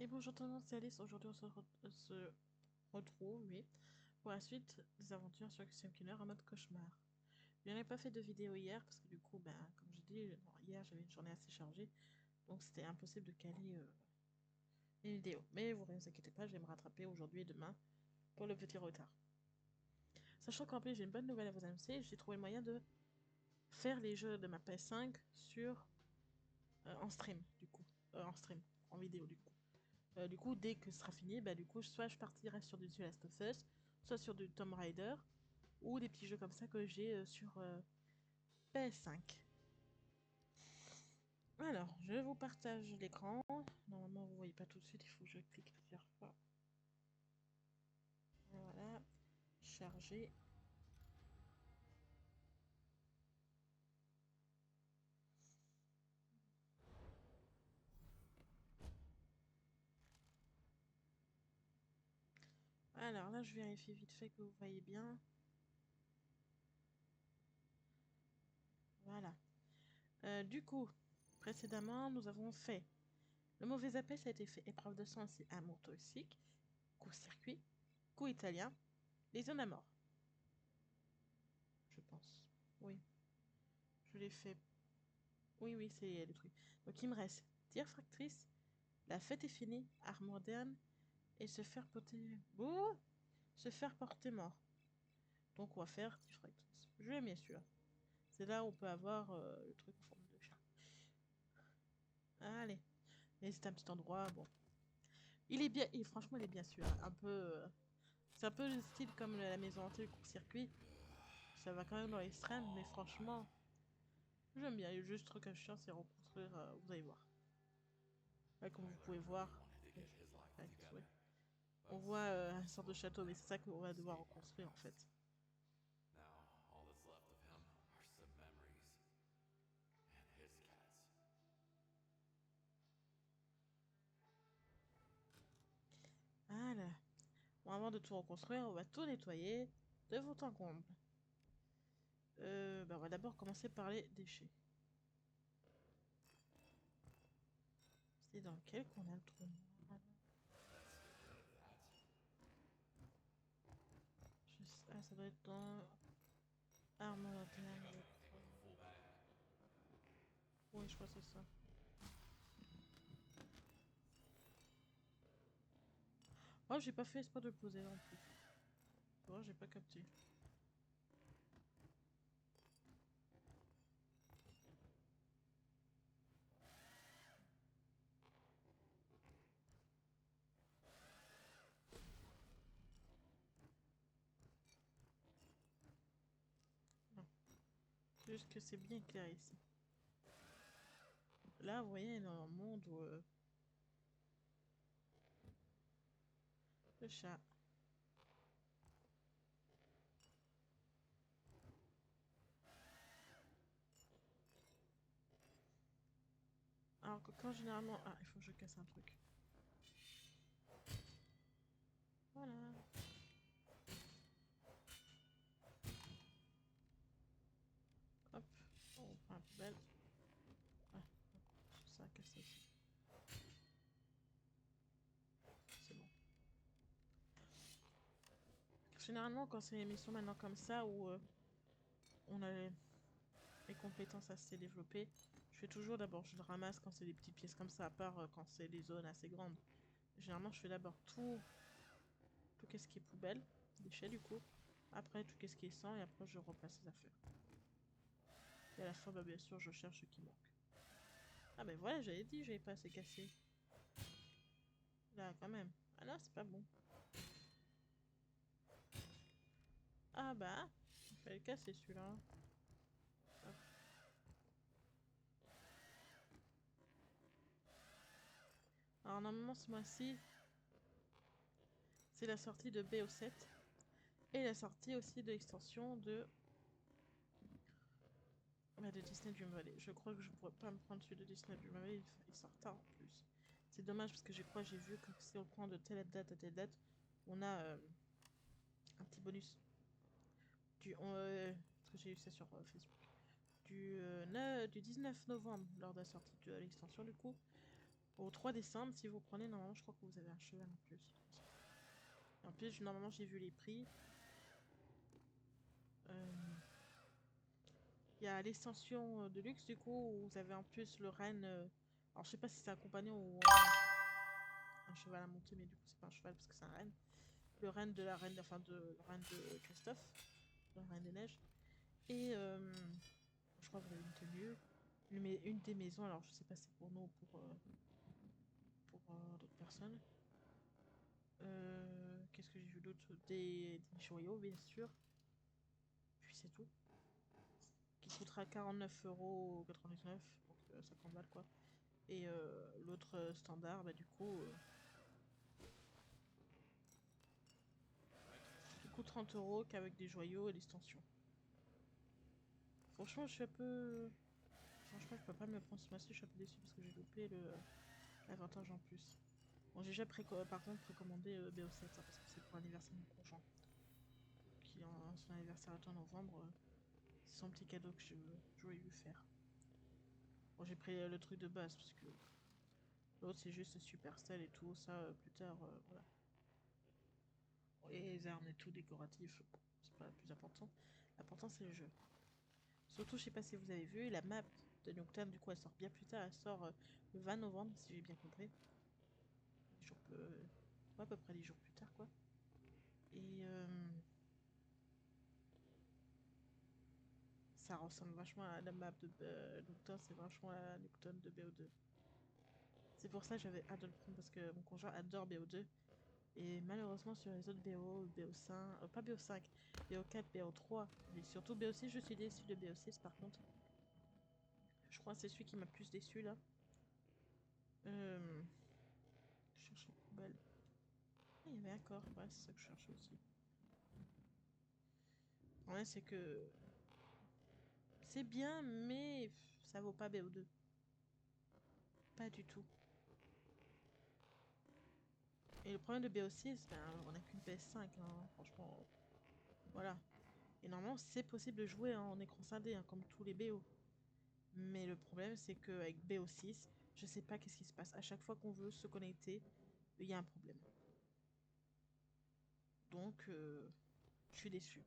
Et bonjour tout le monde, c'est Alice. Aujourd'hui, se retrouve, oui, pour la suite des aventures sur Christian Killer en mode cauchemar. Je n'ai pas fait de vidéo hier parce que du coup, ben, comme j'ai dit, hier j'avais une journée assez chargée, donc c'était impossible de caler une vidéo. Mais vous ne vous inquiétez pas, je vais me rattraper aujourd'hui et demain pour le petit retard. Sachant qu'en plus, j'ai une bonne nouvelle à vous annoncer, j'ai trouvé le moyen de faire les jeux de ma PS5 sur en stream, du coup. En stream, en vidéo, du coup. Du coup, dès que ce sera fini, bah, du coup, soit je partirai sur du The Last of Us, soit sur du Tomb Raider, ou des petits jeux comme ça que j'ai sur PS5. Alors, je vous partage l'écran. Normalement, vous voyez pas tout de suite, il faut que je clique plusieurs fois. Voilà, charger. Alors là, je vérifie vite fait que vous voyez bien. Voilà. Du coup, précédemment, nous avons fait le mauvais appel, ça a été fait épreuve de sang, c'est amour toxique, court-circuit, coup italien, les zones à mort, je pense. Oui, je l'ai fait. Oui, oui, c'est le truc. Donc il me reste tir fractrice, la fête est finie, art moderne et se faire porter. Ouh, se faire porter mort. Donc on va faire tir fractrice. Je l'ai bien sûr. C'est là où on peut avoir le truc en forme de chat. Allez. Et c'est un petit endroit, bon. Il est bien, et franchement il est bien sûr. Un peu. C'est un peu le style comme la maison hantée, le court-circuit. Ça va quand même dans l'extrême, mais franchement, j'aime bien. Il y a juste truc à chiant, c'est reconstruire, vous allez voir. Là, comme vous pouvez voir. Ouais. On voit un sorte de château, mais c'est ça qu'on va devoir reconstruire en fait. Now, all that's left of him are some memories. And his cats. Voilà. Bon, avant de tout reconstruire, on va tout nettoyer de fond en comble. On va d'abord commencer par les déchets. C'est dans lequel qu'on a le trou noir. Ah, ça doit être dans arme interne. Oui, je crois que c'est ça. Oh, j'ai pas fait espoir de le poser non plus. Oh, j'ai pas capté. Non. C'est juste que c'est bien clair ici. Là, vous voyez, dans un monde où le chat. Alors que quand généralement. Ah, il faut que je casse un truc. Voilà. Hop. On prend la poubelle. Ah, ça a cassé aussi. C'est bon. Généralement, quand c'est une émission maintenant comme ça, où on a les compétences assez développées, je fais toujours d'abord, je le ramasse quand c'est des petites pièces comme ça, à part quand c'est des zones assez grandes. Généralement, je fais d'abord tout ce qui est poubelle, déchets du coup. Après, tout ce qui est sang, et après, je replace les affaires. Et à la fin, bah, bien sûr, je cherche ce qui manque. Ah ben voilà, j'avais dit, j'avais pas assez cassé. Là, quand même. Ah non, c'est pas bon. Ah bah, il fallait le casser celui-là. Hop. Alors normalement, ce mois-ci, c'est la sortie de BO7 et la sortie aussi de l'extension de Disney Dream Valley. Je crois que je pourrais pas me prendre celui de Disney Dream Valley, il sort tard en plus. C'est dommage parce que j'ai vu que si on prend de telle date à telle date, on a un petit bonus. Parce que j'ai eu ça sur Facebook. Du 19 novembre, lors de la sortie de l'extension du coup, Au 3 décembre, si vous prenez, normalement, je crois que vous avez un cheval en plus. Et en plus, normalement, j'ai vu les prix. Il y a l'extension de luxe, du coup, où vous avez en plus le renne. Alors, je sais pas si c'est un compagnon ou un cheval à monter, mais du coup, c'est pas un cheval parce que c'est un renne. Le renne de la reine, enfin, le renne de Christophe, la reine des neiges. Et je crois que vous avez une tenue. Une des maisons, alors je sais pas si c'est pour nous ou pour d'autres personnes. Qu'est-ce que j'ai vu d'autre? Des joyaux, bien sûr. Puis c'est tout. Qui coûtera 49,99 €, donc 50 balles quoi. Et l'autre standard, bah du coup, qui coûte 30 € qu'avec des joyaux et l'extension. Franchement, je suis un peu. Franchement, je peux pas me prendre ce mois-ci, je suis un peu déçue parce que j'ai loupé l'avantage en plus. Bon, j'ai déjà par contre précommandé BO7 hein, parce que c'est pour l'anniversaire de mon conjoint. Qui son anniversaire est en novembre. C'est son petit cadeau que j'aurais dû faire. Bon, j'ai pris le truc de base parce que l'autre c'est juste Supercell et tout ça plus tard, voilà. Bon, les armes et tout décoratif, c'est pas le plus important. L'important c'est le jeu. Surtout, je sais pas si vous avez vu, la map de Nocturne, du coup elle sort bien plus tard, elle sort le 20 novembre si j'ai bien compris. À peu près 10 jours plus tard quoi. Et ça ressemble vachement à la map de Nocturne, c'est vachement la Nocturne de BO2. C'est pour ça que j'avais hâte de le prendre parce que mon conjoint adore BO2. Et malheureusement sur les autres BO, BO5, pas BO5, BO4, BO3, mais surtout BO6, je suis déçue de BO6 par contre. Je crois que c'est celui qui m'a plus déçu là. Je cherche une poubelle. Ah, il y avait un corps, ouais, c'est ça que je cherchais aussi. Ouais, c'est que c'est bien, mais ça vaut pas BO2. Pas du tout. Et le problème de BO6, ben, on a qu'une PS5, hein, franchement. Voilà. Et normalement, c'est possible de jouer en écran scindé, hein, comme tous les BO. Mais le problème, c'est qu'avec BO6, je sais pas qu'est-ce qui se passe. À chaque fois qu'on veut se connecter, il y a un problème. Donc, je suis déçue.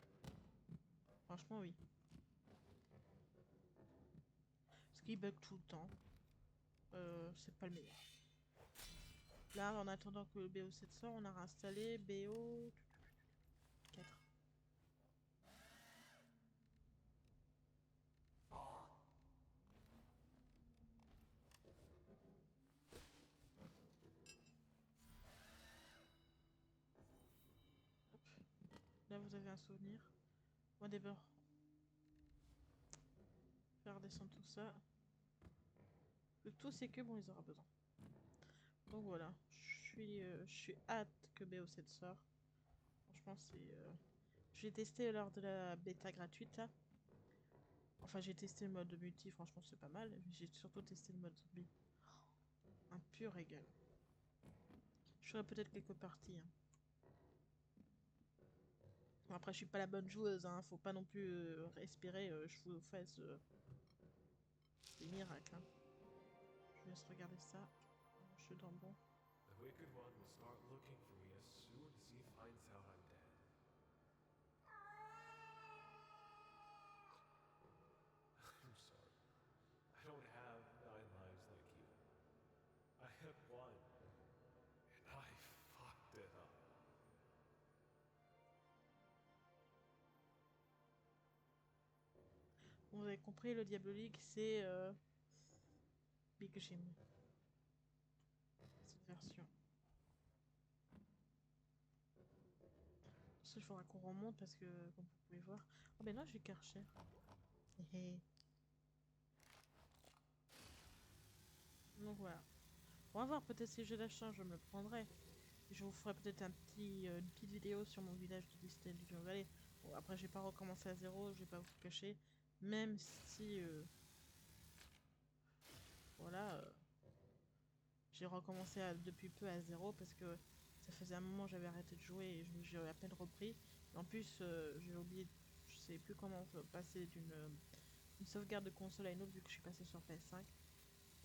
Franchement, oui. Parce qu'il bug tout le temps. C'est pas le meilleur. Là, en attendant que le BO7 sort, on a réinstallé BO4. Là, vous avez un souvenir. Moi, d'abord, faire redescendre tout ça. Le tout, c'est que bon, ils auront besoin. Donc voilà, je suis hâte que BO7 sort. Franchement, c'est. J'ai testé lors de la bêta gratuite là. Enfin, j'ai testé le mode multi, franchement, c'est pas mal. J'ai surtout testé le mode zombie. Un pur régal. Je ferai peut-être quelques parties. Hein. Bon, après, je suis pas la bonne joueuse, hein. Faut pas non plus respirer, je vous fasse des miracles. Hein. Je vous laisse regarder ça. Je suis dans le bon. The Wicked One will start looking for me as soon as he finds out I'm dead. I'm sorry. I don't have 9 lives like you. I have one. And I fucked it up. Bon, vous avez compris, le Diablo League, c'est Big Jim. Cette version. Il faudra qu'on remonte parce que, comme vous pouvez voir. Oh, ben non, j'ai Karcher. Donc voilà. On va voir, peut-être si j'ai la chance, je me le prendrai. Je vous ferai peut-être une petite vidéo sur mon village de Disney du Valley. Bon, après, j'ai pas recommencé à zéro, je vais pas vous le cacher. Même si, voilà, j'ai recommencé depuis peu à zéro parce que ça faisait un moment que j'avais arrêté de jouer et j'ai à peine repris. Et en plus, j'ai oublié, je sais plus comment passer d'une sauvegarde de console à une autre vu que je suis passée sur PS5.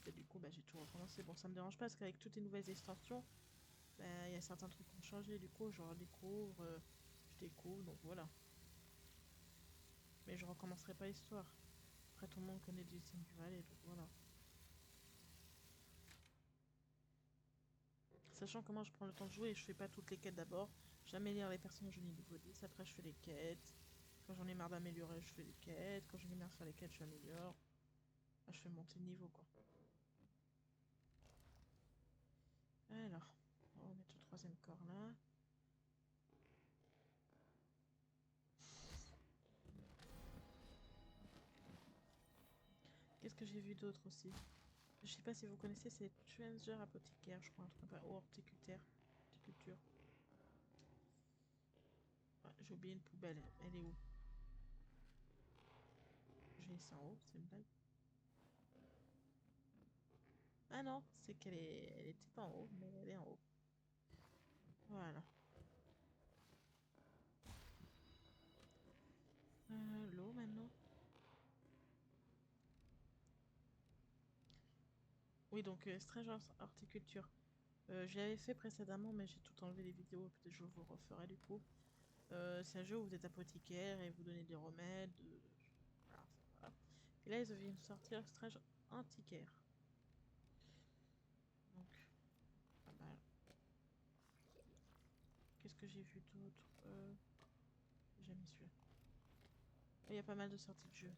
Et du coup, bah, j'ai tout recommencé. Bon, ça me dérange pas parce qu'avec toutes les nouvelles extensions, bah, il y a certains trucs qui ont changé. Du coup, je redécouvre, je découvre, donc voilà. Mais je recommencerai pas l'histoire. Après, tout le monde connaît du Stardew Valley, donc voilà. Sachant comment je prends le temps de jouer et je fais pas toutes les quêtes d'abord. J'améliore les personnages au niveau 10, après je fais les quêtes. Quand j'en ai marre d'améliorer, je fais les quêtes. Quand j'en ai marre de faire les quêtes, j'améliore. Je fais monter le niveau, quoi. Alors, on va mettre le troisième corps là. Qu'est-ce que j'ai vu d'autre aussi? Je sais pas si vous connaissez, c'est Stranger apothicaire, je crois, un truc comme ça. Ou horticulteur. Horticulture. Ouais, j'ai oublié une poubelle. Elle est où? J'ai laissé en haut, c'est une blague. Ah non, c'est qu'elle est... elle était pas en haut, mais elle est en haut. Voilà. L'eau maintenant. Oui, donc Stranger horticulture. Je l'avais fait précédemment, mais j'ai tout enlevé les vidéos. Peut-être je vous referai du coup. C'est un jeu où vous êtes apothicaire et vous donnez des remèdes. Voilà, voilà. Et là, ils viennent sortir Stranger antiquaire. Donc, pas mal. Qu'est-ce que j'ai vu d'autre? J'ai mis celui-là. Il y a pas mal de sorties de jeux.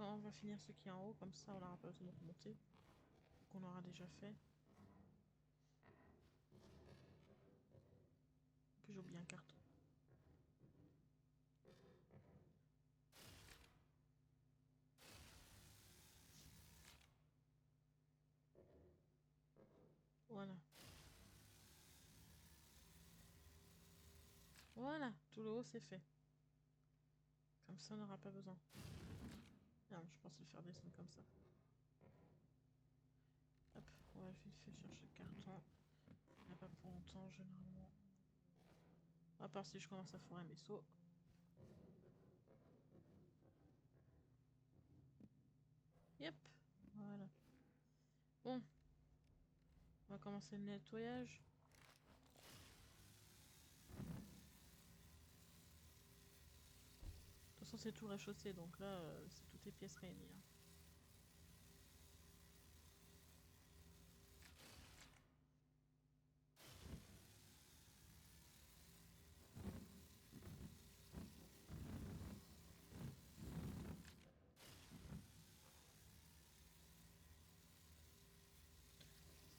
On va finir ce qui est en haut, comme ça on n'aura pas besoin de remonter. Qu'on aura déjà fait. Puis j'ai oublié un carton. Voilà. Voilà, tout le haut c'est fait. Comme ça on n'aura pas besoin. Non, je pense le faire descendre comme ça. Hop, on va vite fait chercher le carton. Il n'y a pas pour longtemps généralement. À part si je commence à foirer mes seaux. Yep, voilà. Bon, on va commencer le nettoyage. De toute façon, c'est tout rez-de-chaussée, donc là, c'est toutes les pièces réunies. Hein.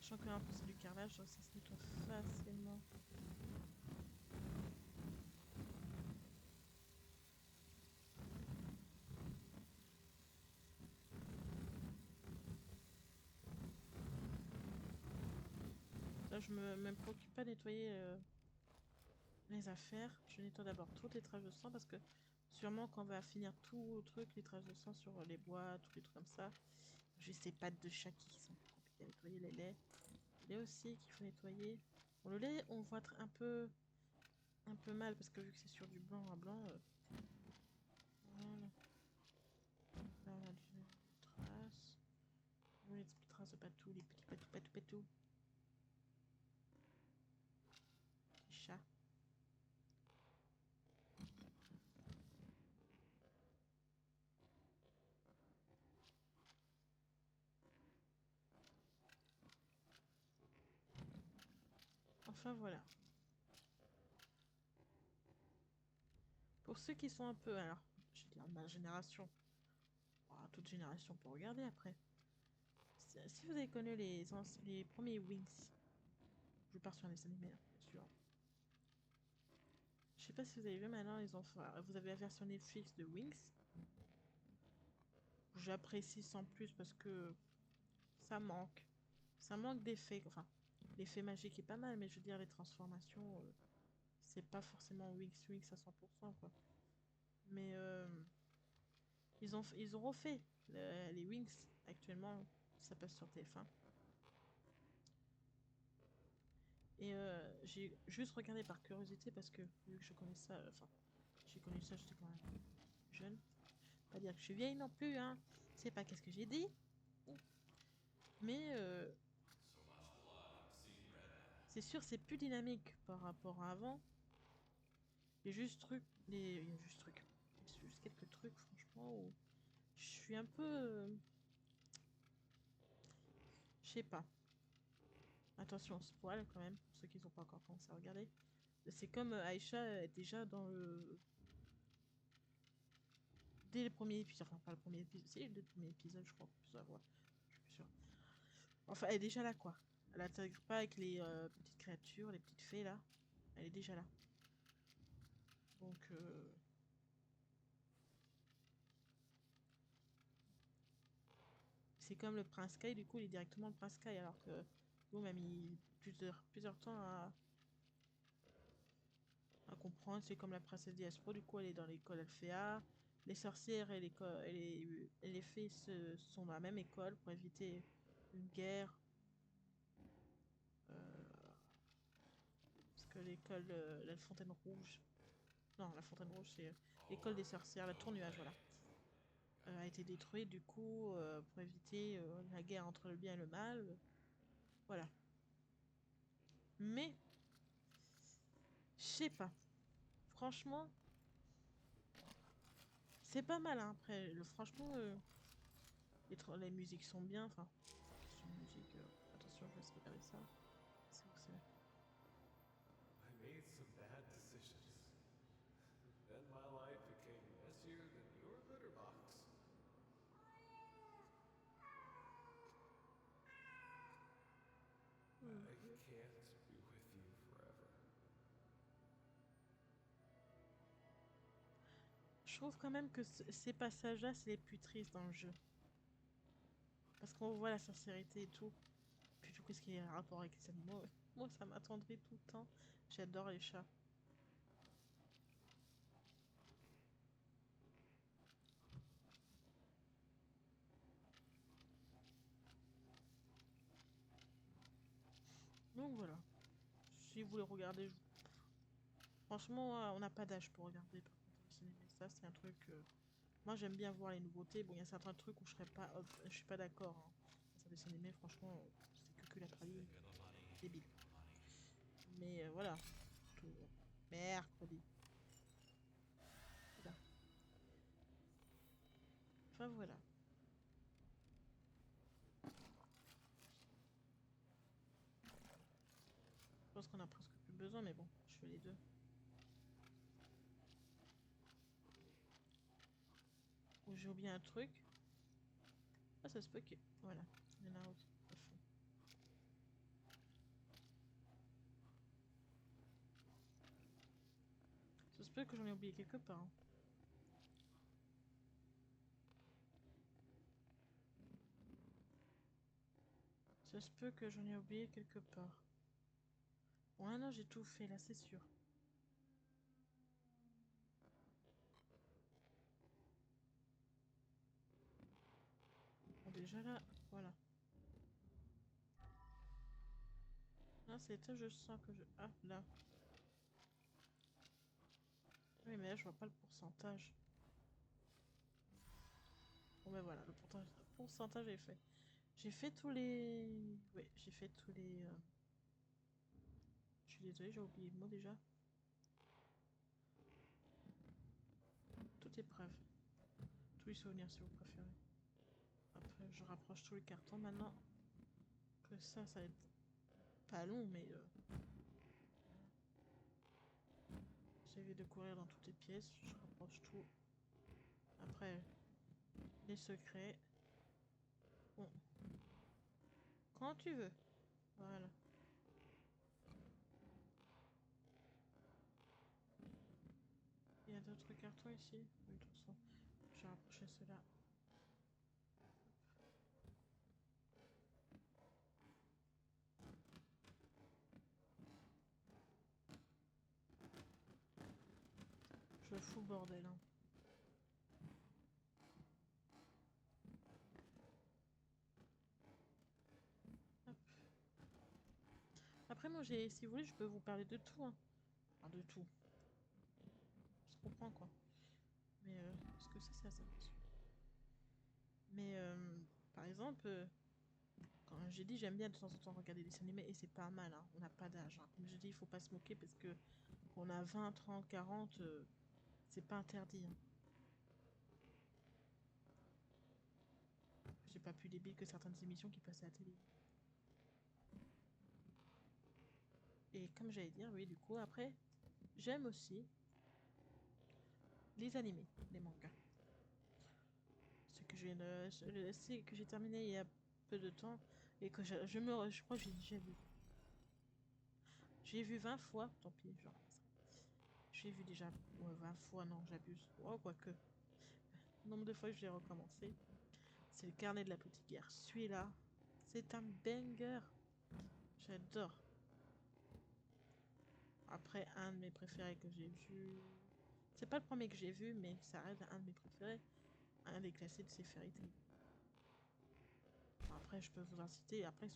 Sachant que là, en plus, c'est du carrelage, donc ça se nettoie facilement. Là, je me préoccupe pas de nettoyer les affaires. Je nettoie d'abord toutes les traces de sang parce que sûrement quand on va finir tout le truc, les traces de sang sur les bois, tous les trucs comme ça. Juste ces pattes de chat qui sont plus compliquées à nettoyer, les laits. Les lait aussi qu'il faut nettoyer. Bon, le lait, on voit un peu mal parce que vu que c'est sur du blanc à blanc. Voilà. Là, on a des traces. Oui, les petites traces de patou, les petits patou. Les chats. Enfin voilà. Pour ceux qui sont un peu, alors, je vais dire de ma génération, oh, toute génération pour regarder après. Si vous avez connu les premiers Wings, je pars sur les animés, hein, bien sûr. Je sais pas si vous avez vu maintenant, vous avez la version Netflix de Wings. J'apprécie sans plus parce que ça manque. Ça manque d'effets. Enfin, l'effet magique est pas mal, mais je veux dire, les transformations, c'est pas forcément Winx Winx à 100%, quoi. Mais ils ont refait les Winx actuellement, ça passe sur TF1. Et j'ai juste regardé par curiosité parce que vu que je connais ça, enfin, j'ai connu ça, j'étais quand même jeune. Pas dire que je suis vieille non plus, hein. C'est pas qu'est-ce que j'ai dit. Mais c'est sûr, c'est plus dynamique par rapport à avant. Il y a juste truc, il y a juste truc. Il y a juste quelques trucs, franchement, où je suis un peu, je sais pas. Attention au spoil quand même, pour ceux qui n'ont pas encore commencé à regarder. C'est comme Aïcha est déjà dans le. Dès le premier épisode, enfin pas le premier épisode, c'est le premier épisode, je crois, je ouais, je suis sûre. Enfin, elle est déjà là, quoi. Elle n'intègre pas avec les petites créatures, les petites fées là. Elle est déjà là. Donc, c'est comme le Prince Kai, du coup, il est directement le Prince Kai, alors que Bloom a mis plusieurs temps à comprendre. C'est comme la princesse Diaspro, du coup, elle est dans l'école Alphéa. Les sorcières et les fées sont dans la même école pour éviter une guerre. Parce que l'école, la Fontaine Rouge. Non, la Fontaine Rouge, c'est l'école des sorcières, la Tour Nuage, voilà. A été détruite, du coup, pour éviter la guerre entre le bien et le mal. Voilà. Mais, je sais pas. Franchement, c'est pas mal, hein. Après, franchement, les musiques sont bien. Enfin, attention, musique. Attention, je vais essayer de regarder ça. C'est où c'est? I made some bad decisions. Then my life became messier than your litter box. I can't be with you forever. Je trouve quand même que ces passages-là, c'est les plus tristes dans le jeu. Parce qu'on voit la sincérité et tout. Puis du coup, ce qui est un rapport avec les animaux, moi, ça m'attendrait tout le temps. J'adore les chats. Donc voilà. Si vous les regardez, franchement, on n'a pas d'âge pour regarder par contre le cinéma. Ça, c'est un truc. Moi, j'aime bien voir les nouveautés. Bon, il y a certains trucs où je suis pas d'accord. Hein. Ça, le cinéma, franchement, c'est que la praline. Débile. Mais voilà. Tout, mercredi. Voilà. Enfin voilà. Je pense qu'on a presque plus besoin, mais bon, je fais les deux. Ou j'ai oublié un truc. Ah, ça se peut que. Voilà. Il y en a un autre. À fond. Ça se peut que j'en ai oublié quelque part. Hein. Ça se peut que j'en ai oublié quelque part. Bon, là, non, j'ai tout fait, là, c'est sûr. Bon, déjà là, voilà. Là, c'est ça, je sens que je. Ah, là. Oui, mais là, je vois pas le pourcentage. Bon, ben voilà, le pourcentage est fait. J'ai fait tous les. Oui, j'ai fait tous les. Je suis désolée, j'ai oublié le mot déjà. Toute épreuve. Tous les souvenirs, si vous préférez. Après, je rapproche tous les cartons maintenant. Que ça va être pas long, mais. J'essaie de courir dans toutes les pièces. Je rapproche tout. Après, les secrets. Bon. Quand tu veux. Voilà. Il y a d'autres cartons ici. Oui, de toute façon, je vais rapprocher ceux-là. fou le bordel. Hein. Hop. Après, moi, si vous voulez, je peux vous parler de tout. Hein. Enfin, de tout. Je comprends quoi. Mais est-ce que ça, c'est assez attention. Mais par exemple, quand j'ai dit j'aime bien de temps en temps regarder des animés et c'est pas mal. Hein. On n'a pas d'âge. Hein. Comme je dis, il faut pas se moquer parce que qu'on a 20, 30, 40, c'est pas interdit. Hein. J'ai pas plus débile que certaines émissions qui passaient à la télé. Et comme j'allais dire, oui, du coup, après, j'aime aussi les animés, les mangas. C'est que j'ai terminé il y a peu de temps et que je crois que j'ai déjà vu. J'ai vu 20 fois, tant pis, genre. J'ai vu déjà 20 fois, non, j'abuse. Oh, quoique. Le nombre de fois que je l'ai recommencé. C'est le carnet de la petite guerre. Celui-là, c'est un banger. J'adore. Après, un de mes préférés que j'ai vu. C'est pas le premier que j'ai vu, mais ça reste un de mes préférés. Un des classiques, c'est Fairy Tail. Après, je peux vous en citer. Après,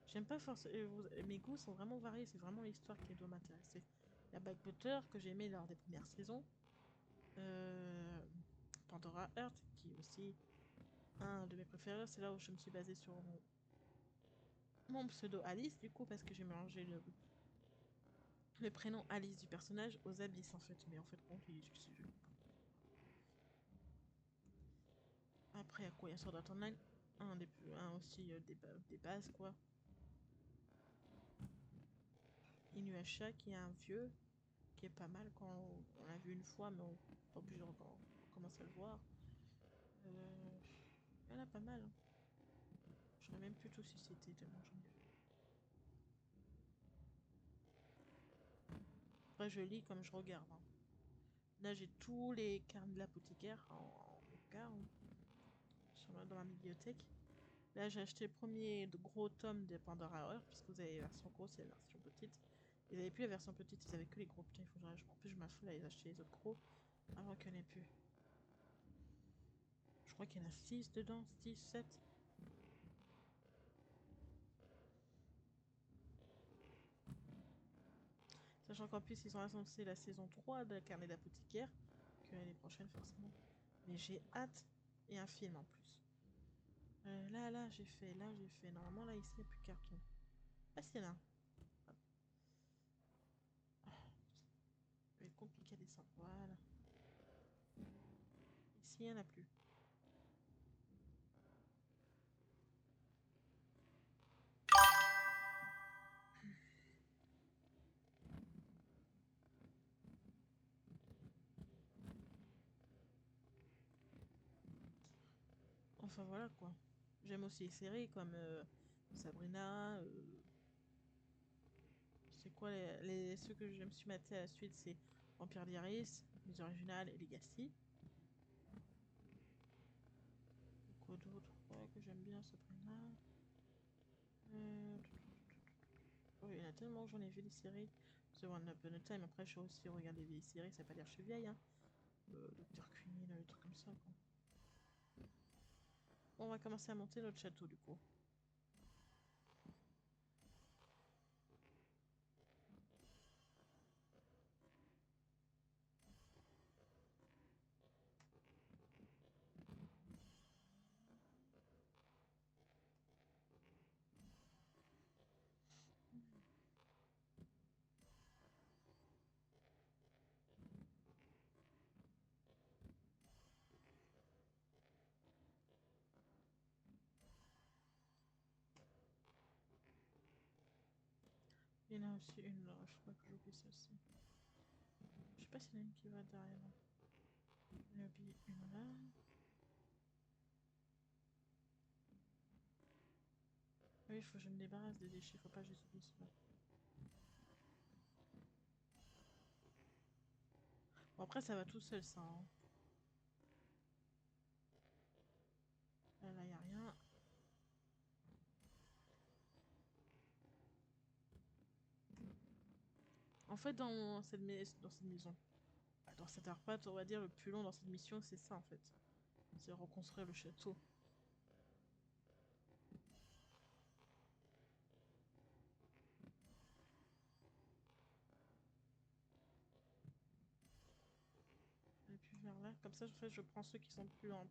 j'aime pas forcément. Mes goûts sont vraiment variés. C'est vraiment l'histoire qui doit m'intéresser. Il y a Backbutter que j'ai aimé lors des premières saisons. Pandora Heart, qui est aussi un de mes préférés. C'est là où je me suis basée sur mon pseudo Alice, du coup, parce que j'ai mélangé le prénom Alice du personnage aux abysses, en fait. Mais en fait, compte, il est juste. Après, à quoi il y a Sword Art Online un aussi des bases, quoi. Inuyasha, qui est un vieux, qui est pas mal quand on l'a vu une fois, mais on n'est pas obligé de recommencer à le voir. Il y en a pas mal. Hein. Je ne saurais même plus tout si c'était tellement j'en ai vu. Après, je lis comme je regarde. Hein. Là, j'ai tous les carnets de l'apothicaire en manga dans ma bibliothèque. Là, j'ai acheté le premier gros tome de Pandora Horror, puisque vous avez la version grosse et la version petite. Ils n'avaient plus la version petite, ils avaient que les gros. Putain, il faut que en plus, je m'affole à les acheter les autres gros avant qu'il n'y en ait plus. Je crois qu'il y en a 6 dedans, 6, 7. Sachant qu'en plus, ils ont annoncé la saison 3 de Carnet d'apothicaire, que l'année prochaine, forcément. Mais j'ai hâte, et un film en plus. Là, j'ai fait. Normalement, là, ici, il n'y a plus de carton. Ah, si, il y en a un. Ça va être compliqué à descendre. Voilà. Ici, il n'y en a plus. Enfin, voilà, quoi. J'aime aussi les séries comme Sabrina. C'est quoi ceux que je me suis maté à la suite, c'est Vampire Diaries, les originales et Legacy. Quoi d'autre? Ouais, que j'aime bien, Sabrina. Oh, il y en a tellement que j'en ai vu des séries. The One Upon a Time, après je suis aussi regarder des séries, ça veut pas dire que je suis vieille, hein. Docteur Queen, des trucs comme ça, quoi. Bon, on va commencer à monter notre château, du coup. Il y en a aussi une là, je crois que j'oublie celle-ci. Je sais pas s'il y en a une qui va derrière. Il y en a une là. Oui, il faut que je me débarrasse des déchets, faut pas que je les oublie ceux-là. Bon, après, ça va tout seul, ça. Hein. Là, y a rien. En fait, dans cette maison, dans cet arpad, on va dire le plus long dans cette mission, c'est ça en fait. C'est reconstruire le château. Et puis vers là, comme ça en fait, je prends ceux qui sont plus loin,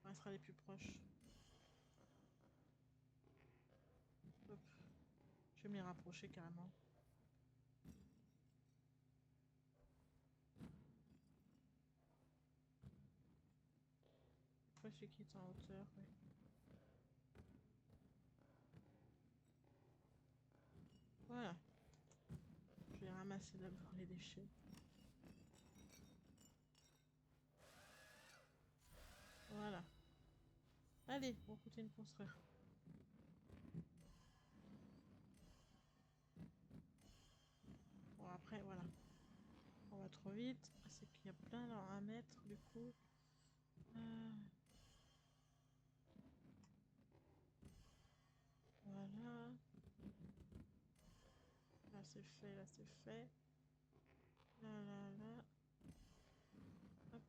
on restera les plus proches. Hop. Je vais m'y rapprocher carrément. Pourquoi celui qui est en hauteur, oui. Voilà. Je vais ramasser d'abord les déchets. Voilà. Allez, on continue de construire. Bon, après, voilà. On va trop vite. C'est qu'il y a plein là à mettre, du coup. Voilà. Là, c'est fait, là, c'est fait. Là, là, là. Hop.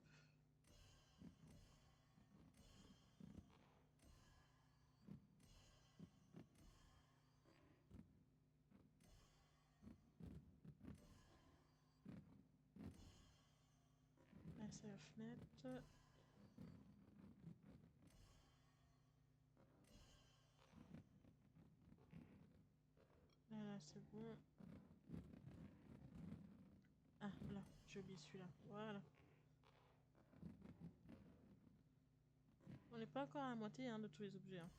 Là, c'est la fenêtre. Là, là, c'est bon. Ah, là, j'ai oublié celui-là. Voilà. On n'est pas encore à la moitié hein, de tous les objets. Hein.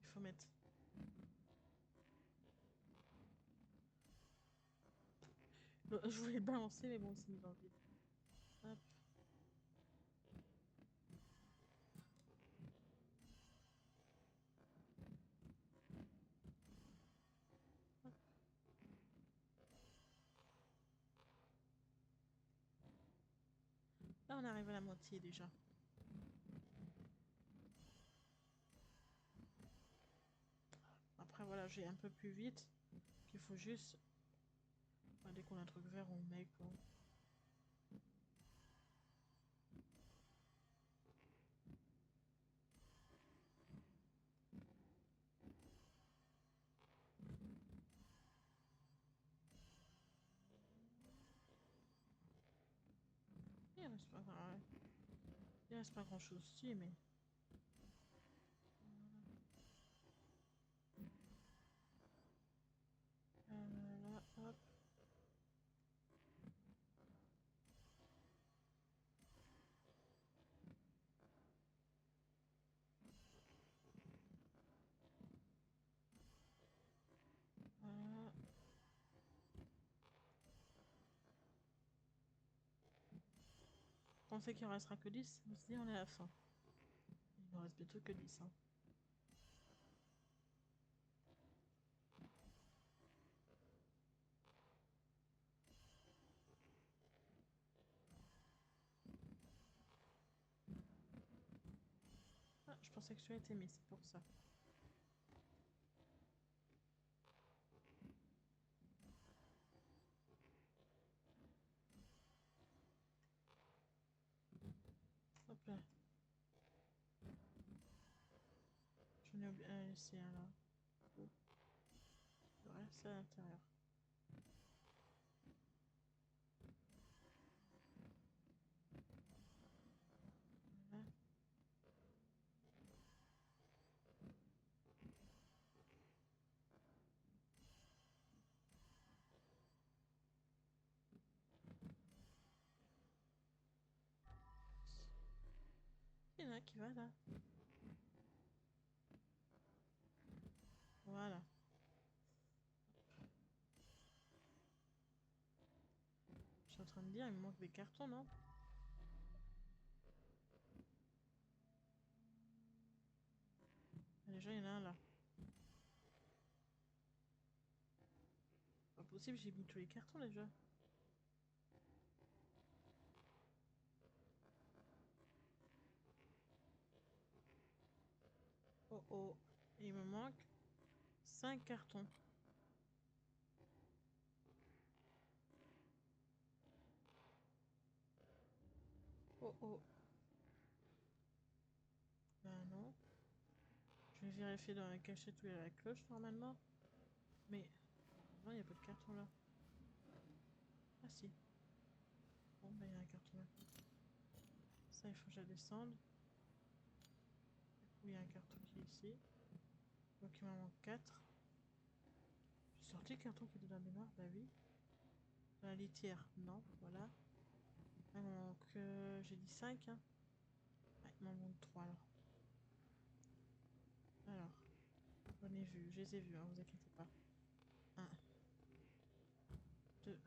Il faut mettre. Je voulais le balancer, mais bon, c'est mis dans le vide. Hop. Hop. Là, on arrive à la moitié déjà. Après, voilà, j'ai un peu plus vite. Qu'il faut juste. Enfin, dès qu'on a un truc vert, on met quoi. Il reste pas grand chose ici, mais. Là, hop. Voilà. On sait qu'il en restera que 10, on se dit on est à la fin. Il en reste bientôt que 10. Hein. Ah, je pensais que celui-là était mis, c'est pour ça. Hop là. J'en ai oublié un laissé un là. Oh. Le reste c'est à l'intérieur. Voilà. Il y en a qui va là. Voilà. Je suis en train de dire, il me manque des cartons, non? Déjà, il y en a un là. Pas possible, j'ai mis tous les cartons déjà. Oh oh. Et il me manque 5 cartons. Oh oh. Bah non. Je vais vérifier dans la cachette où il y a la cloche normalement. Mais non, il n'y a pas de carton là. Ah si. Bon, bah il y a un carton là. Ça, il faut que je la descende. Du coup, il y a un carton qui est ici. Donc il m'en manque 4. J'ai sorti le carton qui est dans la baignoire. Bah oui. Dans la litière. Non, voilà. Ah, il m'en manque. J'ai dit 5. Hein. Ouais, il m'en manque 3 alors. Alors, j'en ai vu. Je les ai vus, hein, vous inquiétez pas. 1, 2,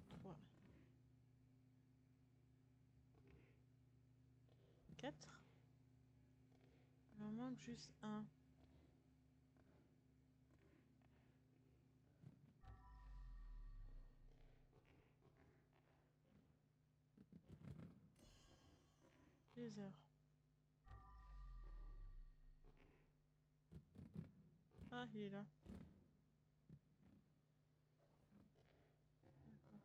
3, 4. Il m'en manque juste un. Les heures. Ah, il est là. D'accord.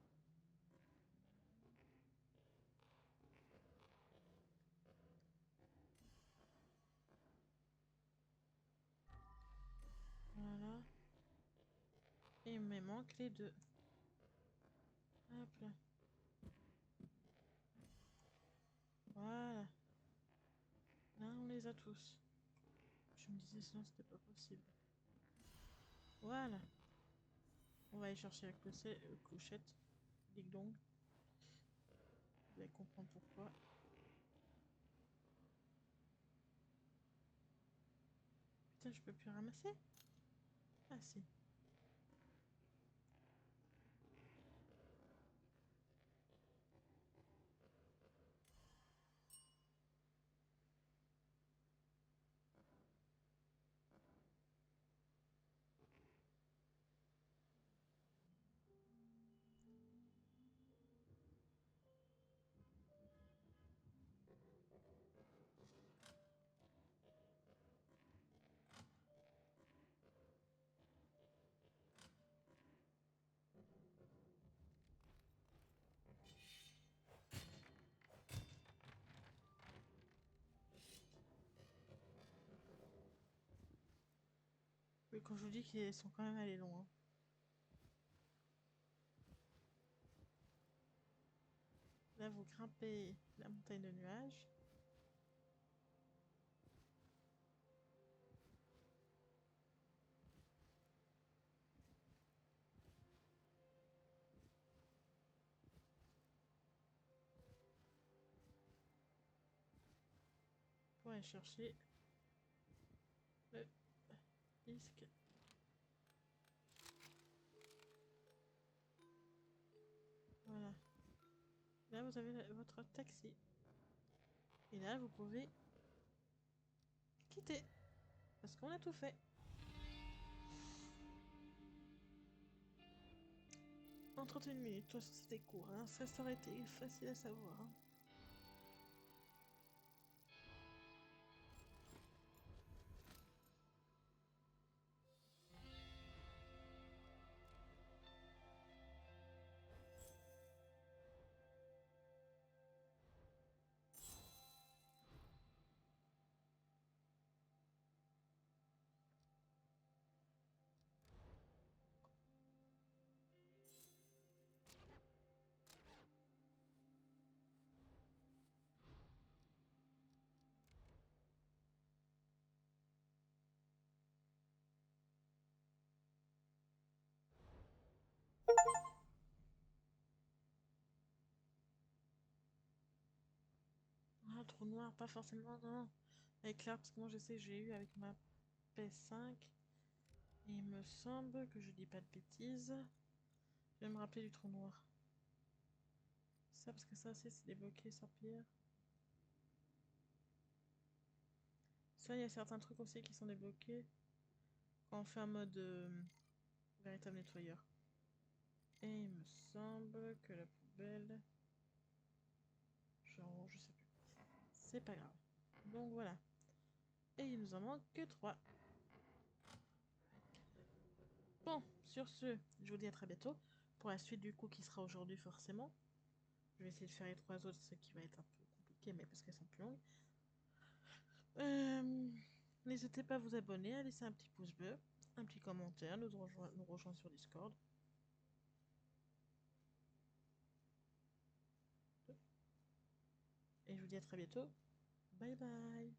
Voilà. Et il me manque les 2. Hop là. Voilà. Là, on les a tous. Je me disais sinon c'était pas possible. Voilà. On va aller chercher la clochette. Dig dong. Vous allez comprendre pourquoi. Putain, je peux plus ramasser? Ah si. Oui, quand je vous dis qu'ils sont quand même allés loin. Là, vous grimpez la montagne de nuages. Pour aller chercher le disque. Voilà. Là, vous avez votre taxi. Et là, vous pouvez quitter. Parce qu'on a tout fait. En 31 minutes, toi, c'était court. Hein. Ça aurait été facile à savoir. Hein. Ah, trou noir, pas forcément, non. Éclair, parce que moi, je sais, j'ai eu avec ma PS5. Et il me semble que je dis pas de bêtises. Je vais me rappeler du trou noir. Ça, parce que ça aussi, c'est débloqué sans pire. Ça, il y a certains trucs aussi qui sont débloqués quand on fait un mode véritable nettoyeur. Et il me semble que la poubelle... Genre, je sais plus. C'est pas grave. Donc voilà. Et il nous en manque que 3. Bon, sur ce, je vous dis à très bientôt. Pour la suite du coup qui sera aujourd'hui forcément. Je vais essayer de faire les 3 autres, ce qui va être un peu compliqué, mais parce qu'elles sont plus longues. N'hésitez pas à vous abonner, à laisser un petit pouce bleu, un petit commentaire, nous rejoindre sur Discord. Et je vous dis à très bientôt. Bye bye.